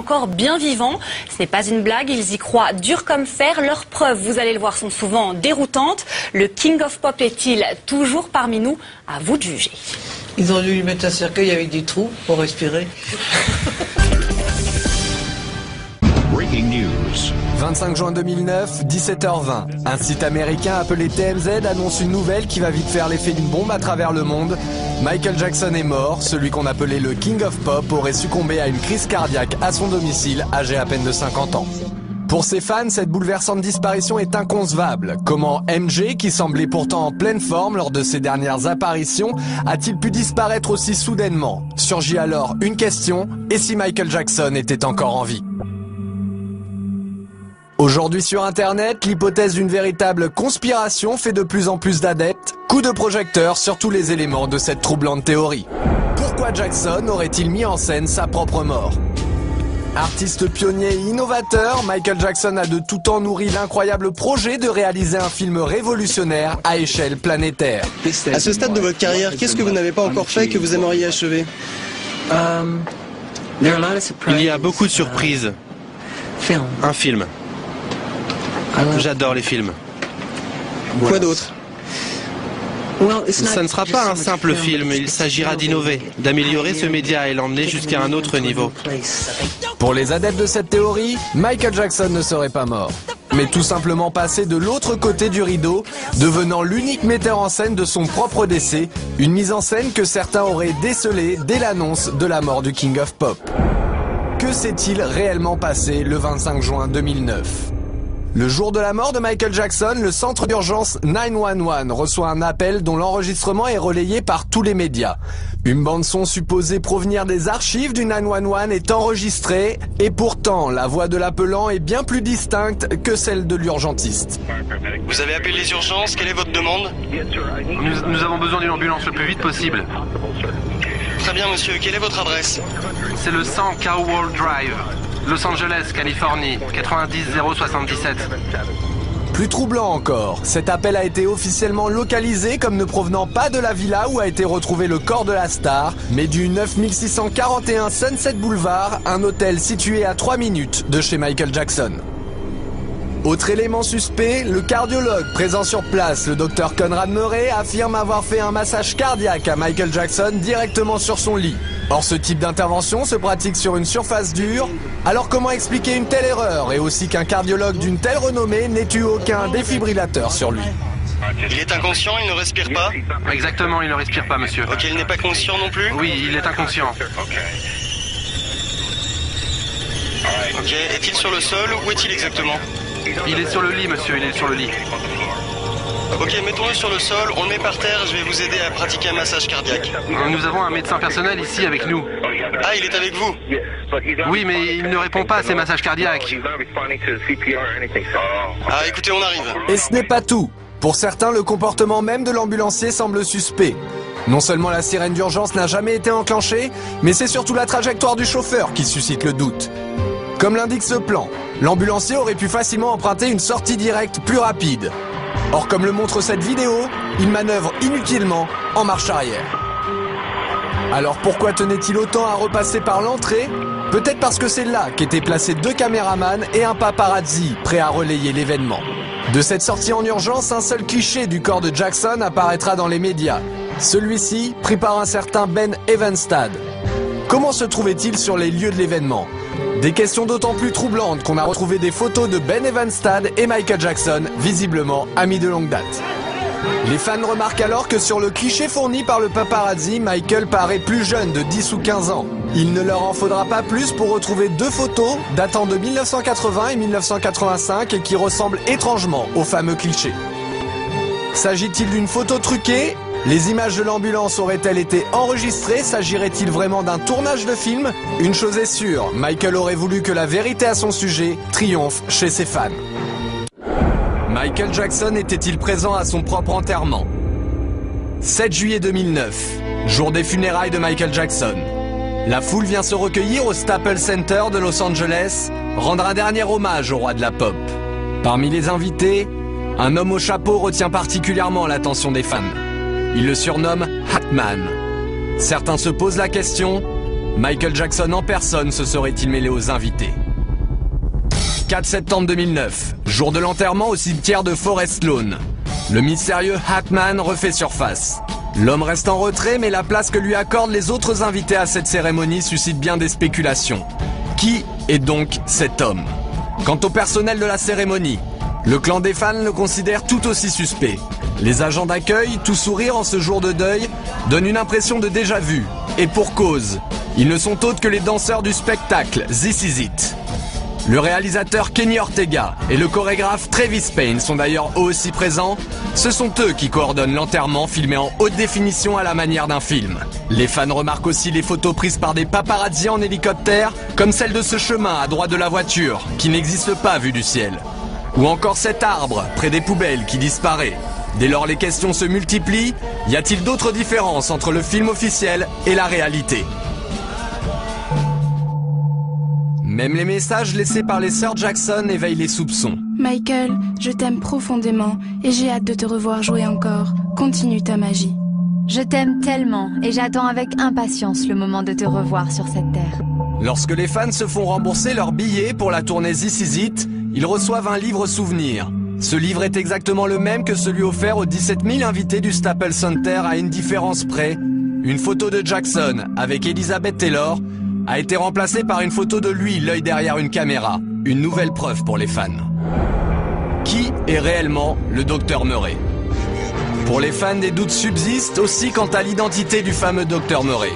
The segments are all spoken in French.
encore bien vivants. Ce n'est pas une blague, ils y croient dur comme fer. Leurs preuves, vous allez le voir, sont souvent déroutantes. Le King of Pop est-il toujours parmi nous? À vous de juger. Ils ont dû lui mettre un cercueil avec des trous pour respirer. Breaking news. 25 juin 2009, 17h20. Un site américain appelé TMZ annonce une nouvelle qui va vite faire l'effet d'une bombe à travers le monde. Michael Jackson est mort. Celui qu'on appelait le King of Pop aurait succombé à une crise cardiaque à son domicile, âgé à peine de 50 ans. Pour ses fans, cette bouleversante disparition est inconcevable. Comment MJ, qui semblait pourtant en pleine forme lors de ses dernières apparitions, a-t-il pu disparaître aussi soudainement? Surgit alors une question, et si Michael Jackson était encore en vie? Aujourd'hui sur Internet, l'hypothèse d'une véritable conspiration fait de plus en plus d'adeptes. Coup de projecteur sur tous les éléments de cette troublante théorie. Pourquoi Jackson aurait-il mis en scène sa propre mort? Artiste pionnier et innovateur, Michael Jackson a de tout temps nourri l'incroyable projet de réaliser un film révolutionnaire à échelle planétaire. À ce stade de votre carrière, qu'est-ce que vous n'avez pas encore fait que vous aimeriez achever? Il y a beaucoup de surprises. Un film. J'adore les films. Quoi d'autre? Ça ne sera pas un simple film, il s'agira d'innover, d'améliorer ce média et l'emmener jusqu'à un autre niveau. Pour les adeptes de cette théorie, Michael Jackson ne serait pas mort, mais tout simplement passé de l'autre côté du rideau, devenant l'unique metteur en scène de son propre décès, une mise en scène que certains auraient décelée dès l'annonce de la mort du King of Pop. Que s'est-il réellement passé le 25 juin 2009 ? Le jour de la mort de Michael Jackson, le centre d'urgence 911 reçoit un appel dont l'enregistrement est relayé par tous les médias. Une bande-son supposée provenir des archives du 911 est enregistrée et pourtant la voix de l'appelant est bien plus distincte que celle de l'urgentiste. Vous avez appelé les urgences, quelle est votre demande? Nous avons besoin d'une ambulance le plus vite possible. Très bien monsieur, quelle est votre adresse? C'est le 100 Cowell Drive, Los Angeles, Californie, 90077. Plus troublant encore, cet appel a été officiellement localisé comme ne provenant pas de la villa où a été retrouvé le corps de la star, mais du 9641 Sunset Boulevard, un hôtel situé à 3 minutes de chez Michael Jackson. Autre élément suspect, le cardiologue présent sur place, le docteur Conrad Murray, affirme avoir fait un massage cardiaque à Michael Jackson directement sur son lit. Or, ce type d'intervention se pratique sur une surface dure. Alors comment expliquer une telle erreur et aussi qu'un cardiologue d'une telle renommée n'ait eu aucun défibrillateur sur lui? Il est inconscient, il ne respire pas? Exactement, il ne respire pas, monsieur. Ok, il n'est pas conscient non plus? Oui, il est inconscient. Ok, est-il sur le sol ou où est-il exactement? Il est sur le lit, monsieur, il est sur le lit. Ok, mettons-le sur le sol, on le met par terre, je vais vous aider à pratiquer un massage cardiaque. Nous avons un médecin personnel ici avec nous. Ah, il est avec vous? Oui, mais il ne répond pas à ces massages cardiaques. Ah, écoutez, on arrive. Et ce n'est pas tout. Pour certains, le comportement même de l'ambulancier semble suspect. Non seulement la sirène d'urgence n'a jamais été enclenchée, mais c'est surtout la trajectoire du chauffeur qui suscite le doute. Comme l'indique ce plan, l'ambulancier aurait pu facilement emprunter une sortie directe plus rapide. Or, comme le montre cette vidéo, il manœuvre inutilement en marche arrière. Alors pourquoi tenait-il autant à repasser par l'entrée? Peut-être parce que c'est là qu'étaient placés 2 caméramans et un paparazzi prêts à relayer l'événement. De cette sortie en urgence, un seul cliché du corps de Jackson apparaîtra dans les médias. Celui-ci pris par un certain Ben Evenstad. Comment se trouvait-il sur les lieux de l'événement? Des questions d'autant plus troublantes qu'on a retrouvé des photos de Ben Evenstad et Michael Jackson, visiblement amis de longue date. Les fans remarquent alors que sur le cliché fourni par le paparazzi, Michael paraît plus jeune de 10 ou 15 ans. Il ne leur en faudra pas plus pour retrouver 2 photos datant de 1980 et 1985 et qui ressemblent étrangement au fameux cliché. S'agit-il d'une photo truquée? Les images de l'ambulance auraient-elles été enregistrées? S'agirait-il vraiment d'un tournage de film? Une chose est sûre, Michael aurait voulu que la vérité à son sujet triomphe chez ses fans. Michael Jackson était-il présent à son propre enterrement? 7 juillet 2009, jour des funérailles de Michael Jackson. La foule vient se recueillir au Staples Center de Los Angeles, rendre un dernier hommage au roi de la pop. Parmi les invités, un homme au chapeau retient particulièrement l'attention des fans. Il le surnomme Hatman. Certains se posent la question, Michael Jackson en personne se serait-il mêlé aux invités. 4 septembre 2009, jour de l'enterrement au cimetière de Forest Lawn. Le mystérieux Hatman refait surface. L'homme reste en retrait, mais la place que lui accordent les autres invités à cette cérémonie suscite bien des spéculations. Qui est donc cet homme? Quant au personnel de la cérémonie, le clan des fans le considère tout aussi suspect. Les agents d'accueil, tout sourire en ce jour de deuil, donnent une impression de déjà-vu. Et pour cause, ils ne sont autres que les danseurs du spectacle This Is It. Le réalisateur Kenny Ortega et le chorégraphe Travis Payne sont d'ailleurs eux aussi présents. Ce sont eux qui coordonnent l'enterrement filmé en haute définition à la manière d'un film. Les fans remarquent aussi les photos prises par des paparazzis en hélicoptère, comme celle de ce chemin à droite de la voiture, qui n'existe pas vu du ciel. Ou encore cet arbre près des poubelles qui disparaît. Dès lors les questions se multiplient, y a-t-il d'autres différences entre le film officiel et la réalité? Même les messages laissés par les sœurs Jackson éveillent les soupçons. Michael, je t'aime profondément et j'ai hâte de te revoir jouer encore. Continue ta magie. Je t'aime tellement et j'attends avec impatience le moment de te revoir sur cette terre. Lorsque les fans se font rembourser leurs billets pour la tournée This Is It, ils reçoivent un livre souvenir. Ce livre est exactement le même que celui offert aux 17 000 invités du Staples Center à une différence près. Une photo de Jackson avec Elizabeth Taylor a été remplacée par une photo de lui, l'œil derrière une caméra. Une nouvelle preuve pour les fans. Qui est réellement le Dr Murray? Pour les fans, des doutes subsistent aussi quant à l'identité du fameux Dr Murray.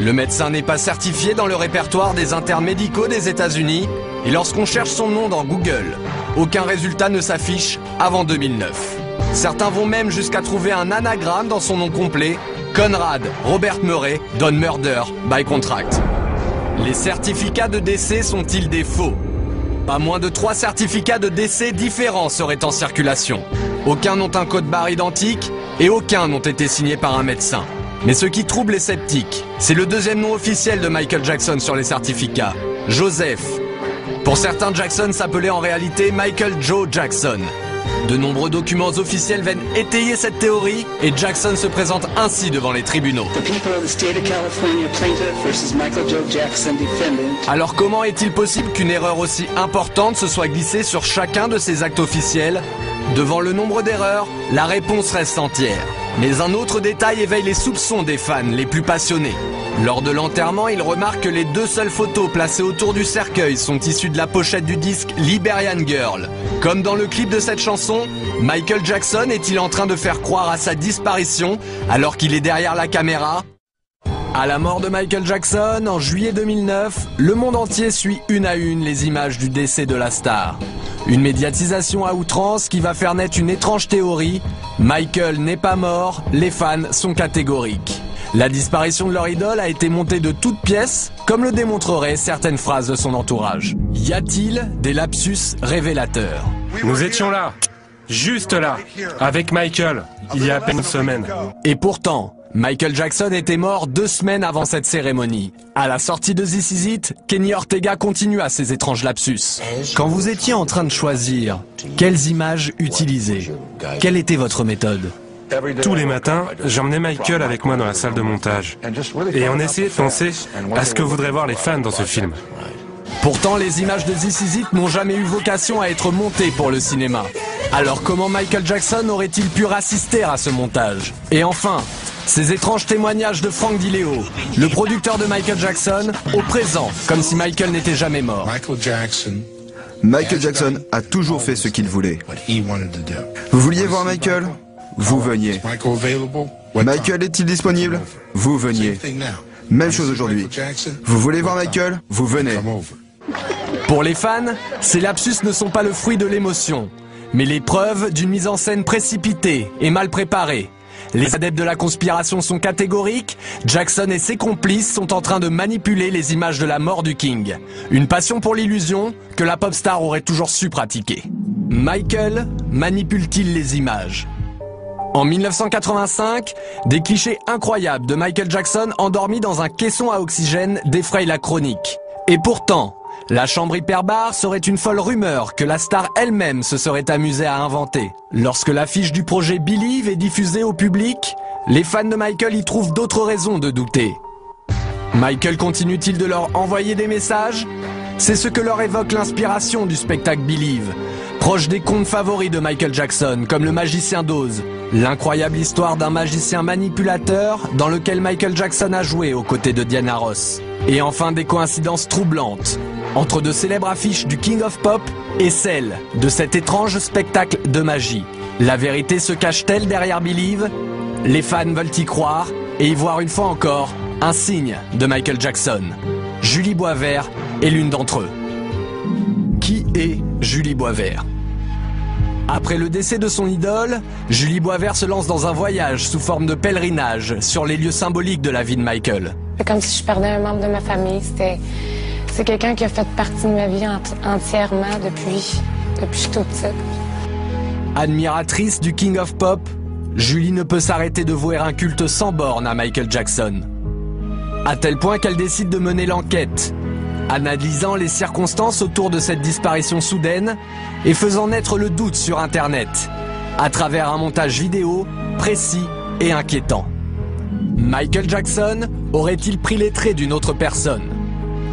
Le médecin n'est pas certifié dans le répertoire des internes médicaux des États-Unis et lorsqu'on cherche son nom dans Google, aucun résultat ne s'affiche avant 2009. Certains vont même jusqu'à trouver un anagramme dans son nom complet, Conrad Robert Murray, Done Murder by Contract. Les certificats de décès sont-ils des faux? Pas moins de 3 certificats de décès différents seraient en circulation. Aucun n'ont un code barre identique et aucun n'ont été signés par un médecin. Mais ce qui trouble les sceptiques, c'est le deuxième nom officiel de Michael Jackson sur les certificats, Joseph. Pour certains, Jackson s'appelait en réalité Michael Joe Jackson. De nombreux documents officiels viennent étayer cette théorie et Jackson se présente ainsi devant les tribunaux. Alors comment est-il possible qu'une erreur aussi importante se soit glissée sur chacun de ces actes officiels? Devant le nombre d'erreurs, la réponse reste entière. Mais un autre détail éveille les soupçons des fans les plus passionnés. Lors de l'enterrement, ils remarquent que les 2 seules photos placées autour du cercueil sont issues de la pochette du disque Liberian Girl. Comme dans le clip de cette chanson, Michael Jackson est-il en train de faire croire à sa disparition alors qu'il est derrière la caméra? À la mort de Michael Jackson, en juillet 2009, le monde entier suit une à une les images du décès de la star. Une médiatisation à outrance qui va faire naître une étrange théorie. Michael n'est pas mort, les fans sont catégoriques. La disparition de leur idole a été montée de toutes pièces, comme le démontreraient certaines phrases de son entourage. Y a-t-il des lapsus révélateurs? Nous étions là, juste là, avec Michael, il y a à peine une semaine. Et pourtant, Michael Jackson était mort 2 semaines avant cette cérémonie. À la sortie de This Is It, Kenny Ortega continua ses étranges lapsus. Quand vous étiez en train de choisir, quelles images utiliser? Quelle était votre méthode? Tous les matins, j'emmenais Michael avec moi dans la salle de montage. Et on essayait de penser à ce que voudraient voir les fans dans ce film. Pourtant, les images de This Is It n'ont jamais eu vocation à être montées pour le cinéma. Alors comment Michael Jackson aurait-il pu rassister à ce montage? Et enfin, ces étranges témoignages de Frank DiLeo, le producteur de Michael Jackson, au présent, comme si Michael n'était jamais mort. Michael Jackson a toujours fait ce qu'il voulait. Vous vouliez voir Michael? Vous veniez. Michael est-il disponible? Vous veniez. Même chose aujourd'hui. Vous voulez voir Michael? Vous venez. Pour les fans, ces lapsus ne sont pas le fruit de l'émotion, mais les preuves d'une mise en scène précipitée et mal préparée. Les adeptes de la conspiration sont catégoriques, Jackson et ses complices sont en train de manipuler les images de la mort du King. Une passion pour l'illusion que la pop star aurait toujours su pratiquer. Michael manipule-t-il les images? En 1985, des clichés incroyables de Michael Jackson endormi dans un caisson à oxygène défrayent la chronique. Et pourtant, la chambre hyperbare serait une folle rumeur que la star elle-même se serait amusée à inventer. Lorsque l'affiche du projet Believe est diffusée au public, les fans de Michael y trouvent d'autres raisons de douter. Michael continue-t-il de leur envoyer des messages? C'est ce que leur évoque l'inspiration du spectacle Believe, proche des contes favoris de Michael Jackson, comme Le Magicien d'Oz, l'incroyable histoire d'un magicien manipulateur dans lequel Michael Jackson a joué aux côtés de Diana Ross. Et enfin des coïncidences troublantes entre de célèbres affiches du King of Pop et celles de cet étrange spectacle de magie. La vérité se cache-t-elle derrière Believe? Les fans veulent y croire et y voir une fois encore un signe de Michael Jackson. Julie Boisvert est l'une d'entre eux. Qui est Julie Boisvert? Après le décès de son idole, Julie Boisvert se lance dans un voyage sous forme de pèlerinage sur les lieux symboliques de la vie de Michael. C'est comme si je perdais un membre de ma famille. C'est quelqu'un qui a fait partie de ma vie entièrement depuis que je suis toute petite. Admiratrice du King of Pop, Julie ne peut s'arrêter de vouer un culte sans borne à Michael Jackson. À tel point qu'elle décide de mener l'enquête, analysant les circonstances autour de cette disparition soudaine et faisant naître le doute sur Internet, à travers un montage vidéo précis et inquiétant. Michael Jackson aurait-il pris les traits d'une autre personne?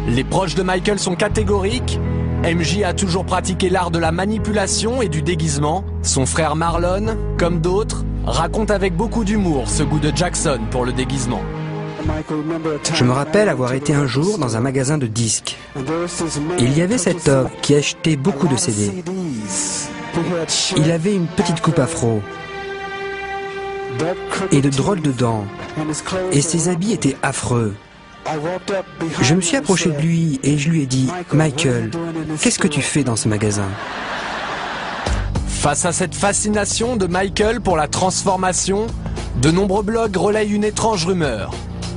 Les proches de Michael sont catégoriques. MJ a toujours pratiqué l'art de la manipulation et du déguisement. Son frère Marlon, comme d'autres, raconte avec beaucoup d'humour ce goût de Jackson pour le déguisement. Je me rappelle avoir été un jour dans un magasin de disques. Il y avait cet homme qui achetait beaucoup de CD. Il avait une petite coupe afro et de drôles de dents. Et ses habits étaient affreux. Je me suis approché de lui et je lui ai dit « Michael, qu'est-ce que tu fais dans ce magasin ?» Face à cette fascination de Michael pour la transformation, de nombreux blogs relayent une étrange rumeur.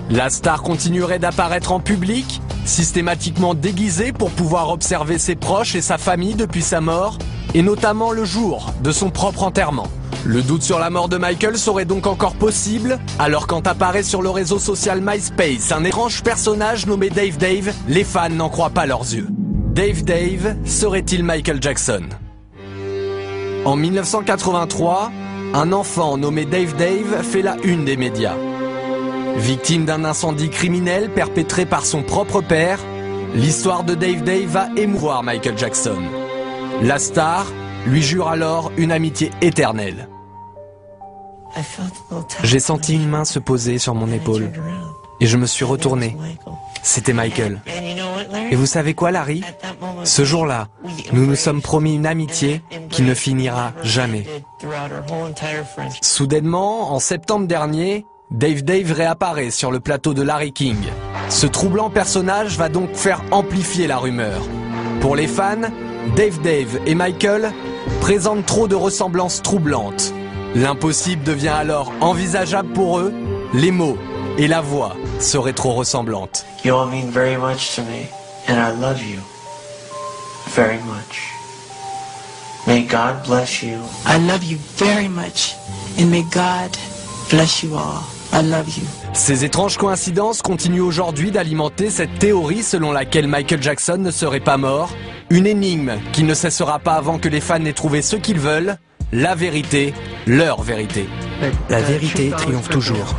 La star continuerait d'apparaître en public, systématiquement déguisée pour pouvoir observer ses proches et sa famille depuis sa mort, et notamment le jour de son propre enterrement. Le doute sur la mort de Michael serait donc encore possible, alors quand apparaît sur le réseau social MySpace un étrange personnage nommé Dave Dave, les fans n'en croient pas leurs yeux. Dave Dave serait-il Michael Jackson? En 1983, un enfant nommé Dave Dave fait la une des médias. Victime d'un incendie criminel perpétré par son propre père, l'histoire de Dave Dave va émouvoir Michael Jackson. La star lui jure alors une amitié éternelle. J'ai senti une main se poser sur mon épaule et je me suis retourné. C'était Michael. Et vous savez quoi, Larry? Ce jour-là, nous nous sommes promis une amitié qui ne finira jamais. Soudainement, en septembre dernier, Dave Dave réapparaît sur le plateau de Larry King. Ce troublant personnage va donc faire amplifier la rumeur. Pour les fans, Dave Dave et Michael présentent trop de ressemblances troublantes. L'impossible devient alors envisageable pour eux, les mots et la voix seraient trop ressemblantes. You all mean very much to me, and I love you very much. May God bless you. I love you very much, and may God bless you all. I love you. Ces étranges coïncidences continuent aujourd'hui d'alimenter cette théorie selon laquelle Michael Jackson ne serait pas mort. Une énigme qui ne cessera pas avant que les fans aient trouvé ce qu'ils veulent, la vérité, leur vérité. La vérité triomphe toujours.